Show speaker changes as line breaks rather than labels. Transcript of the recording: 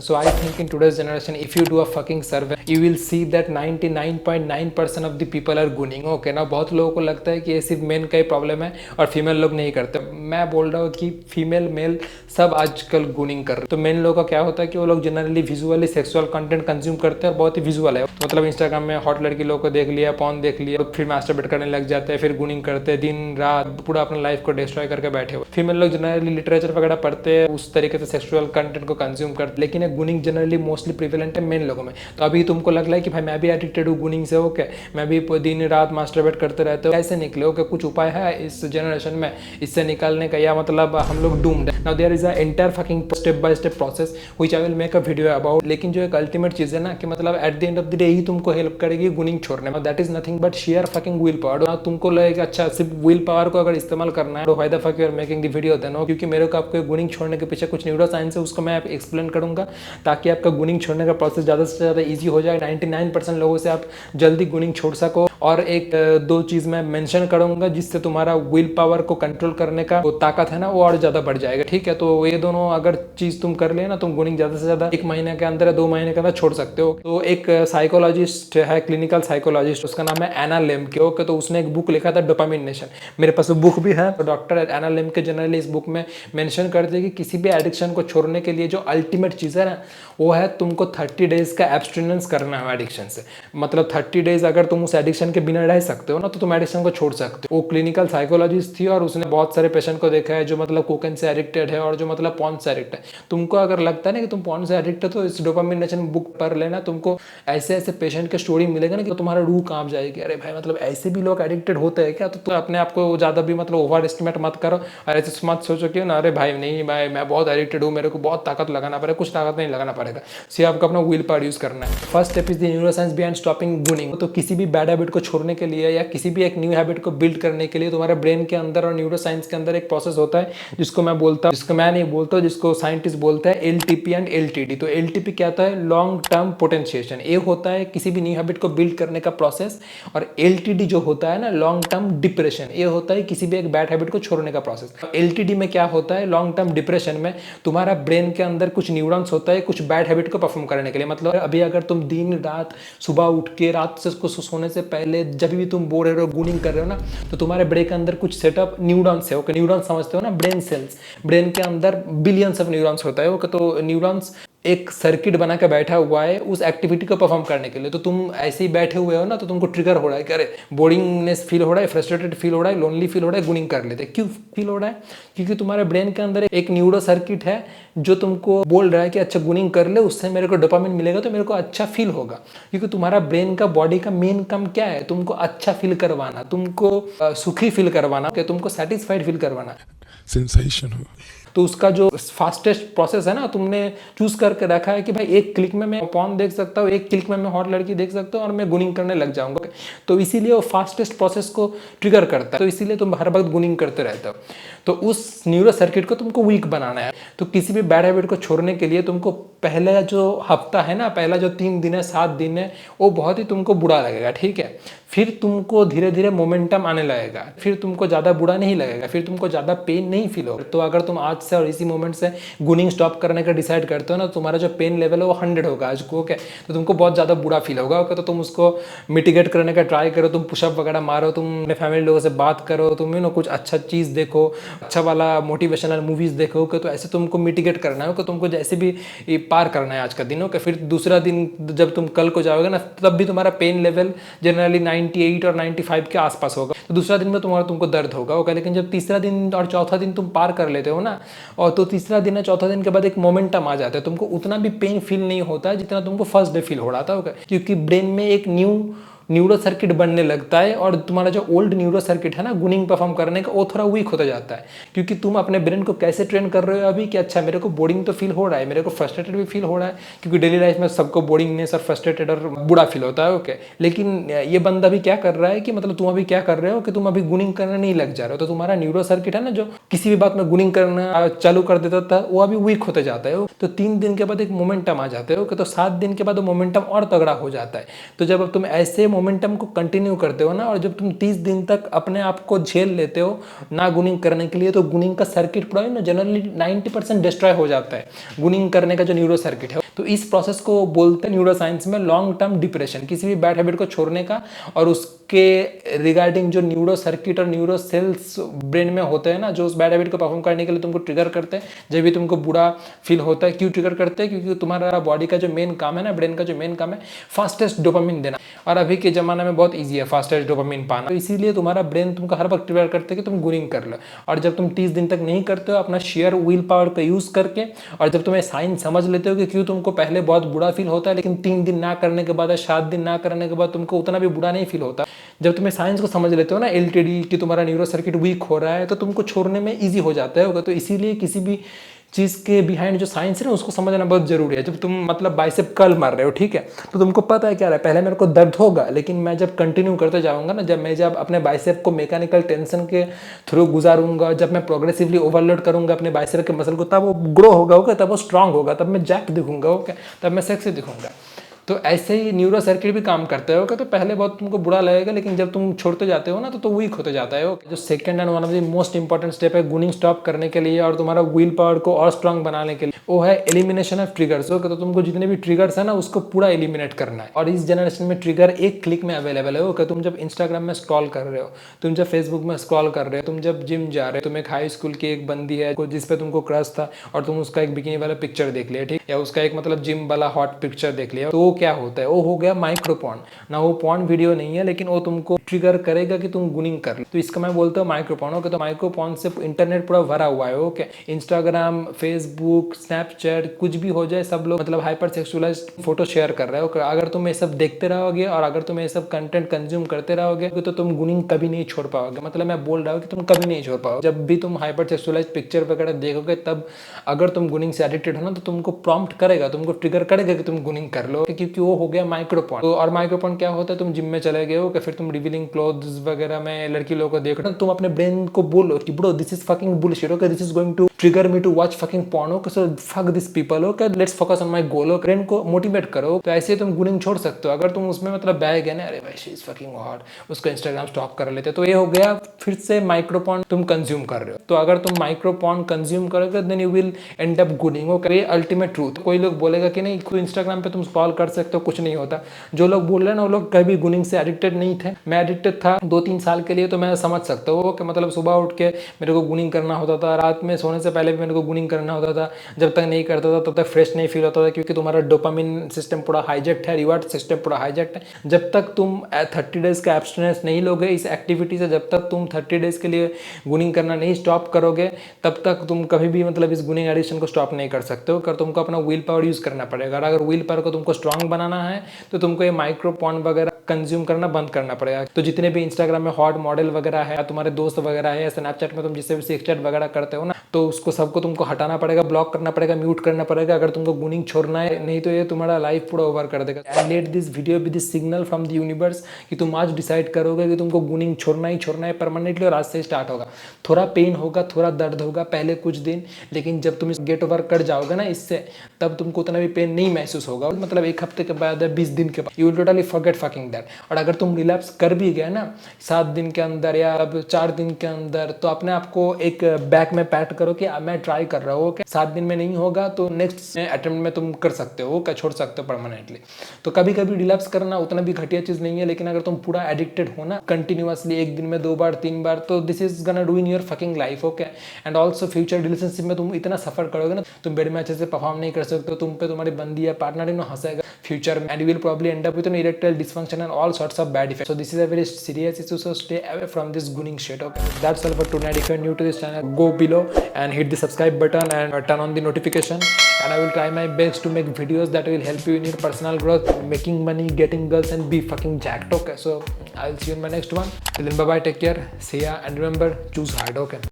So I think in today's generation, if you do a fucking survey, you will see that 99.9% of the people are gooning. Okay ना, बहुत लोगों को लगता है कि ये सिर्फ मेन का ही प्रॉब्लम है और फीमेल लोग नहीं करते। मैं बोल रहा हूँ कि फीमेल मेल सब आजकल गुनिंग कर रहे हैं। तो मेन लोगों का क्या होता है कि वो लोग generally visually sexual content consume करते हैं और बहुत ही विजुअल है। मतलब इंस्टाग्राम में हॉट लड़की लोग को देख लिया, पॉर्न देख लिया, फिर मास्टरबेट करने लग जाते हैं, फिर गुनिंग करते हैं, दिन रात पूरा अपना लाइफ को डिस्ट्रॉय करके बैठे हुए। फीमेल लोग जनरली लिटरेचर वगैरह पढ़ते हैं, उस तरीके से सेक्सुअल कंटेंट को कंज्यूम करते हैं, लेकिन गुनिंग जनरली मोस्टली प्रिवेलेंट है मेन लोगों में। तो अभी तुमको लग रहा है कि भाई मैं भी एडिक्टेड हूँ गुनिंग से, ओके, मैं भी दिन रात मास्टरबेट करते रहते हो, कैसे निकले? ओके, कुछ उपाय है इस जनरेशन में इससे निकालने का, या मतलब हम लोग डूम्ड है? Now there is a entire fucking step by step process which I will make a video about. लेकिन जो एक अल्टीमेट चीज है ना कि मतलब at the end of the day ही तुमको हेल्प करेगी गुनिंग छोड़ने में। That is nothing but sheer fucking will power. तुमको लगेगा अच्छा सिर्फ विल पावर को अगर इस्तेमाल करना है तो why the fuck you are making the video then? क्योंकि मेरे को आपको गुनिंग छोड़ने के पीछे कुछ न्यूरो साइंस है, उसको मैं एक्सप्लेन करूंगा ताकि आपका गुनिंग छोड़ने का प्रोसेस ज़्यादा से ज़्यादा ईजी हो जाए। 99% लोगों से आप जल्दी गुनिंग छोड़ सको। और एक दो चीज़ मैं मेंशन करूंगा जिससे तुम्हारा विल पावर को कंट्रोल करने का वो ताकत है ना वो और ज़्यादा बढ़ जाएगा। ठीक है, तो ये दोनों अगर चीज़ तुम कर ले ना, तुम गुनिंग ज़्यादा से ज़्यादा 1 महीने के अंदर या 2 महीने के अंदर छोड़ सकते हो। तो एक साइकोलॉजिस्ट है, क्लिनिकल साइकोलॉजिस्ट, उसका नाम है एना लेम्के। ओके, तो उसने एक बुक लिखा था डोपामिन नेशन। मेरे पास वो बुक भी है। तो डॉक्टर एना लेम्के जनरली इस बुक में मेंशन करते हैं कि किसी भी एडिक्शन को छोड़ने के लिए जो अल्टीमेट चीज़ है ना वो है तुमको 30 डेज का एब्सटिनेंस करना है एडिक्शन से। मतलब 30 डेज अगर तुम उस एडिक्शन के बिना रह सकते हो ना तो तुम एडिक्शन को छोड़ सकते हो। वो क्लिनिकल साइकोलॉजिस्ट थी और उसने बहुत सारे पेशेंट को देखा है जो मतलब कोकेन से एडिक्टेड है और जो मतलब पॉर्न से एडिक्ट है। तुमको अगर लगता है ना कि तुम पॉर्न से एडिक्ट हो तो इस डोपामिन नेशन बुक पढ़ लेना। तुमको ऐसे ऐसे पेशेंट के स्टोरी मिलेगा ना कि तुम्हारा रूह कांप जाएगी। अरे भाई मतलब ऐसे भी लोग एडिक्टेड होते हैं क्या? तो तुम अपने आप को ज़्यादा भी मतलब ओवर एस्टिमेट मत करो और ऐसे मत सोचो कि ना अरे भाई नहीं भाई मैं बहुत एडिक्टेड हूँ, मेरे को बहुत ताकत लगाना पड़ेगा। कुछ ताकत नहीं लगाना पड़ेगा, सिर्फ आपको अपना विल पावर यूज करना है। First step is the neuroscience behind stopping gooning. तो किसी भी बैड हैबिट को छोड़ने के लिए या किसी भी एक न्यू हैबिट को बिल्ड करने के लिए तुम्हारे ब्रेन के अंदर और न्यूरोसाइंस के अंदर एक प्रोसेस होता है जिसको मैं बोलता हूँ, जिसको मैं नहीं बोलता हूँ, जिसको साइंटिस्ट बोलते हैं LTP एंड LTD। तो LTP क्या होता है? Long term potentiation. ये होता है किसी भी न्यू हैबिट को बिल्ड करने का प्रोसेस। और LTD जो होता है ना लॉन्ग टर्म डिप्रेशन, ये होता है किसी भी एक बैड हैबिट को छोड़ने का प्रोसेस। LTD में क्या होता है? लॉन्ग टर्म डिप्रेशन में तुम्हारा ब्रेन के अंदर कुछ न्यूरॉन्स होता है कुछ बैड हैबिट को परफॉर्म करने के लिए। मतलब अभी अगर तुम दिन रात सुबह उठ के रात से सोने से पहले जब भी तुम बोल रहे हो गुनिंग कर रहे हो ना तो तुम्हारे ब्रेन के अंदर कुछ सेटअप न्यूरॉन्स है। ओके, न्यूरॉन्स समझते हो ना, ब्रेन सेल्स। ब्रेन के अंदर बिलियंस ऑफ न्यूरॉन्स होता है। ओके, तो न्यूरॉन्स एक सर्किट बना के बैठा हुआ है उस एक्टिविटी को परफॉर्म करने के लिए। तो तुम ऐसे ही बैठे हुए हो ना तो तुमको ट्रिगर हो रहा है कि अरे बोरिंगनेस फील हो रहा है, फ्रस्ट्रेटेड फील हो रहा है, लोनली फील हो रहा है, गुनिंग कर लेते। क्यों फील हो रहा है? क्योंकि तुम्हारे ब्रेन के अंदर एक न्यूरो सर्किट है जो तुमको बोल रहा है कि अच्छा गुनिंग कर ले, उससे मेरे को डोपामिन मिलेगा तो मेरे को अच्छा फील होगा। क्योंकि तुम्हारा ब्रेन का बॉडी का मेन काम क्या है? तुमको अच्छा फील करवाना, तुमको सुखी फील करवाना, तुमको सेटिस्फाइड फील करवाना,
सेंसेशन हो।
तो उसका जो फास्टेस्ट प्रोसेस है ना तुमने चूज करके रखा है कि भाई एक क्लिक में मैं पॉर्न देख सकता हूँ, एक क्लिक में मैं हॉट लड़की देख सकता हूँ और मैं गुनिंग करने लग जाऊंगा। तो इसीलिए वो फास्टेस्ट प्रोसेस को ट्रिगर करता है, तो इसीलिए तुम हर वक्त गुनिंग करते रहते हो। तो उस न्यूरो सर्किट को तुमको वीक बनाना है। तो किसी भी बैड हैबिट को छोड़ने के लिए तुमको पहला जो हफ्ता है ना, पहला जो 3 दिन है 7 दिन है वो बहुत ही तुमको बुरा लगेगा। ठीक है, फिर तुमको धीरे धीरे मोमेंटम आने लगेगा, फिर तुमको ज़्यादा बुरा नहीं लगेगा, फिर तुमको ज़्यादा पेन नहीं फील होगा। तो अगर तुम आज से और इसी मोमेंट से गुनिंग स्टॉप करने का डिसाइड करते हो ना, तुम्हारा जो पेन लेवल है वो 100 होगा आज को। ओके, तो तुमको बहुत ज़्यादा बुरा फील होगा। ओके, तो तुम उसको मिटिगेट करने का ट्राई करो, तुम पुशअप वगैरह मारो, तुम अपने फैमिली लोगों से बात करो, तुम कुछ अच्छा चीज़ देखो, अच्छा वाला मोटिवेशनल मूवीज़ देखो। ओके, तो ऐसे तुमको मिटिगेट करना है। ओके, तुमको जैसे भी पार करना है आज का दिन। ओके, फिर दूसरा दिन जब तुम कल को जाओगे ना तब भी तुम्हारा पेन लेवल जनरली 98 और 95 के आसपास होगा। तो दूसरा दिन में तुमको दर्द होगा। ओके, लेकिन जब तीसरा दिन और चौथा दिन तुम पार कर लेते हो ना, और तो तीसरा दिन या चौथा दिन के बाद एक मोमेंटम आ जाता है, तुमको उतना भी पेन फील नहीं होता है जितना तुमको फर्स्ट डे फील हो रहा था। ओके, क्योंकि ब्रेन में एक न्यूरो सर्किट बनने लगता है और तुम्हारा जो ओल्ड न्यूरो सर्किट है ना गुनिंग परफॉर्म करने का वो थोड़ा वीक होता जाता है। क्योंकि तुम अपने ब्रेन को कैसे ट्रेन कर रहे हो अभी कि अच्छा मेरे को बोरिंग तो फील हो रहा है, मेरे को फ्रस्ट्रेटेड भी फील हो रहा है, क्योंकि डेली लाइफ में सबको बोरिंगनेस और फ्रस्ट्रेटेड और बुरा फील होता है। ओके, लेकिन ये बंदा भी क्या कर रहा है कि मतलब तुम अभी क्या कर रहे हो कि तुम अभी गुनिंग करने नहीं लग जा रहे हो। तो तुम्हारा न्यूरो सर्किट है ना जो किसी भी बात में गुनिंग करना चालू कर देता था वो अभी वीक होते जाता है। तो 3 दिन के बाद एक मोमेंटम आ जाते हो, तो 7 दिन के बाद वो मोमेंटम और तगड़ा हो जाता है। तो जब तुम ऐसे मोमेंटम को कंटिन्यू करते हो ना, और जब तुम 30 दिन तक अपने आप को झेल लेते हो ना गुनिंग करने के लिए, तो गुनिंग का सर्किट पूरा ना जनरली 90% डिस्ट्रॉय हो जाता है, गुनिंग करने का जो न्यूरो सर्किट है। तो इस प्रोसेस को बोलते हैं न्यूरो साइंस में लॉन्ग टर्म डिप्रेशन, किसी भी बैड हैबिट को छोड़ने का, और उसके रिगार्डिंग जो न्यूरो सर्किट और न्यूरो सेल्स ब्रेन में होते हैं ना, जो उस बैड हैबिट को परफॉर्म करने के लिए तुमको ट्रिगर करते हैं, जब भी तुमको बुरा फील होता है। क्यों ट्रिगर करते हैं? क्योंकि तुम्हारा बॉडी का जो मेन काम है ना, ब्रेन का जो मेन काम है फास्टेस्ट डोपामिन देना, और अभी के जमाने में बहुत ईजी है फास्टेस्ट डोपामिन पाना, तो इसीलिए तुम्हारा ब्रेन तुमको हर वक्त ट्रिगर करते हैं कि तुम गुनिंग कर लो। और जब तुम 30 दिन तक नहीं करते हो अपना शेयर विल पावर का यूज करके, और जब तुम्हें साइन समझ लेते हो कि क्यों तुमको पहले बहुत बुरा फील होता है, लेकिन 3 दिन ना करने के बाद या 7 दिन ना करने के बाद तुमको उतना भी बुरा नहीं फील होता, जब तुम्हें साइंस को समझ लेते हो ना, एलटीडी कि तुम्हारा न्यूरो सर्किट वीक हो रहा है, तो तुमको छोड़ने में ईजी हो जाता है। तो इसीलिए किसी भी चीज़ के बिहाइंड जो साइंस है ना, उसको समझना बहुत जरूरी है। जब तुम मतलब बाइसेप कर्ल मार रहे हो, ठीक है, तो तुमको पता है क्या रहा है, पहले मेरे को दर्द होगा, लेकिन मैं जब कंटिन्यू करते जाऊंगा ना, जब अपने बाइसेप को मैकेनिकल टेंशन के थ्रू गुजारूंगा, जब मैं प्रोग्रेसिवली ओवरलोड करूंगा अपने बाइसेप के मसल को, तब वो ग्रो होगा, तब वो स्ट्रांग होगा, तब मैं जैक दिखूंगा, ओके, तब मैं सेक्सी दिखूंगा। तो ऐसे ही न्यूरो सर्किट भी काम करते हो, तो पहले बहुत तुमको बुरा लगेगा, लेकिन जब तुम छोड़ते जाते हो ना, तो वीक होते जाता है। जो second and one of the most important step है गुनिंग स्टॉप करने के लिए और तुम्हारा विल पावर को और स्ट्रांग बनाने के लिए, वो है एलिमिनेशन ऑफ ट्रिगर्स। तो तुमको जितने भी ट्रिगर्स है ना, उसको पूरा एलिमिनेट करना है। और इस जनरेशन में ट्रिगर एक क्लिक में अवेलेबल है। कि तुम जब इंस्टाग्राम में स्क्रॉल कर रहे हो, तुम जब फेसबुक में स्क्रॉल कर रहे हो, तुम जब जिम जा रहे हो, तुम एक हाई स्कूल की एक बंदी है जिसपे तुमको क्रश था, और तुम उसका एक बिकिनी वाला पिक्चर देख लिया, ठीक, या उसका एक मतलब जिम वाला हॉट पिक्चर देख लिया, तो वो क्या होता है, वो हो गया माइक्रो पॉर्न ना। वो पॉर्न वीडियो नहीं है, लेकिन वो तुमको ट्रिगर करेगा कि तुम गुनिंग कर लो, तो इसका मैं बोलता हूँ माइक्रो पॉर्न। ओके, तो माइक्रो पॉर्न से इंटरनेट पूरा भरा हुआ है। ओके, इंस्टाग्राम, फेसबुक, स्नैपचैट, कुछ भी हो जाए, सब लोग मतलब हाइपर सेक्सुअलाइज्ड फोटो शेयर कर रहे हो। ओके, अगर तुम ये सब देखते रहोगे और अगर तुम ये सब कंटेंट कंज्यूम करते रहोगे, तो तुम गुनिंग कभी नहीं छोड़ पाओगे। मतलब मैं बोल रहा हूँ कि तुम कभी नहीं छोड़ पाओगे। जब भी तुम हाइपर सेक्सुअलाइज्ड पिक्चर वगैरह देखोगे, तब अगर तुम गुनिंग से एडिक्टेड हो ना, तो तुमको प्रॉम्प्ट करेगा, तुमको ट्रिगर करेगा कि तुम गुनिंग कर लो, क्योंकि वो हो गया माइक्रो पॉर्न। तो और माइक्रो पॉर्न क्या होता है, तुम जिम में चले गए हो कि फिर तुम रिवीलिंग क्लोथ्स वगैरह में लड़की लोगों को देख रहे हो, तुम अपने ब्रेन को बोलो कि bro this is fucking bullshit, okay, this is going to trigger me to watch fucking porn, okay, so fuck this people, okay, let's focus on my goal. Brain को मोटिवेट करो। तो ऐसे तुम गुनिंग छोड़ सकते हो। अगर तुम उसमें मतलब बैग है ना, अरे भाई शी इज फकिंग हॉट, उसको इंस्टाग्राम स्टॉक कर लेते, तो ये हो गया फिर से माइक्रो पॉर्न तुम कंज्यूम कर रहे हो। तो अगर तुम माइक्रो पॉर्न कंज्यूम करोगे, then you will end up gooning. Okay, ultimate truth. कोई लोग बोलेगा कि नहीं, कोई इंस्टाग्राम पे तुम स्क्रॉल कर सकते हो, कुछ नहीं होता। जो लोग बोल रहे हैं ना, वो लोग कभी गुनिंग से एडिक्टेड नहीं थे। मैं एडिक्टेड था 2-3 साल के लिए, तो मैं समझ सकता हूँ कि मतलब सुबह उठ के मेरे को गुनिंग करना होता था, रात में सोने से पहले भी मेरे को गुनिंग करना होता था। जब तक नहीं करता था तब तक फ्रेश नहीं फील होता था, क्योंकि तुम्हारा डोपामिन सिस्टम पूरा हाईजेक्ट है, रिवार्ड सिस्टम पूरा हाईजेक्ट है। जब तक तुम 30 डेज का एब्सटिनेंस नहीं लोगे इस एक्टिविटी से, जब तक तुम 30 डेज के लिए गुनिंग करना नहीं स्टॉप करोगे, तब तक तुम कभी भी मतलब इस गुनिंग एडिक्शन को स्टॉप नहीं कर सकते हो। तुमको अपना विल पावर यूज करना पड़ेगा। अगर विल पावर को तुमको स्ट्रांग बनाना है, तो तुमको ये माइक्रो पॉर्न वगैरह कंज्यूम करना बंद करना पड़ेगा। तो जितने भी इंस्टाग्राम में हॉट मॉडल वगैरह है, तुम्हारे दोस्त वगैरह है, स्नैपचैट में तुम जिससे भी सेक्स चैट वगैरह करते हो ना, तो उसको सबको तुमको हटाना पड़ेगा, ब्लॉक करना पड़ेगा, म्यूट करना पड़ेगा, अगर तुमको गुनिंग छोड़ना है। नहीं तो ये तुम्हारा लाइफ पूरा ओवर कर देगा। And let this video be this signal from the universe कि तुम आज डिसाइड करोगे कि तुमको गुनिंग छोड़ना ही छोड़ना है परमानेंटली, और आज से स्टार्ट होगा। थोड़ा पेन होगा, थोड़ा दर्द होगा पहले कुछ दिन, लेकिन जब तुम गेट ओवर कर जाओगे ना इससे, तब तुमको उतना भी पेन नहीं महसूस होगा। मतलब 1 हफ्ते के बाद या 20 दिन के बाद, you will totally forget fucking that. और अगर तुम रिलैप्स कर भी गए ना 7 दिन के अंदर या अब 4 दिन के अंदर, तो अपने आप को एक बैक में पैट करो कि मैं ट्राई कर रहा हूँ। 7 दिन में नहीं होगा तो नेक्स्ट अटेम्प्ट में तुम कर सकते हो, क्या छोड़ सकते हो परमानेंटली। तो कभी कभी रिलैप्स करना उतना भी घटिया चीज नहीं है, लेकिन अगर तुम पूरा एडिक्टेड हो ना कंटिन्यूअसली 1 दिन में 2 बार 3 बार, तो दिस इज गना do in your fucking life. Okay, and also future relationship में तुम इतना सफर करोगे ना, तुम बेड में अच्छे से परफॉर्म नहीं कर सकते हो, तुम पे तुम्हारी बंदी या पार्टनर इन हंसेगा फ्यूचर में, and you will probably end up with an erectile dysfunction and all sorts of bad effects. So this is a very serious issue, so stay away from this gunning shit. Okay, that's all for tonight. If you're new to this channel, go below and hit the subscribe button and turn on the notification, and I will try my best to make videos that will help you in your personal growth, making money, getting girls, and be fucking jacked. Okay, so I'll see you in my next one. Till then, bye bye, take care, see ya, and remember, choose hard. Okay.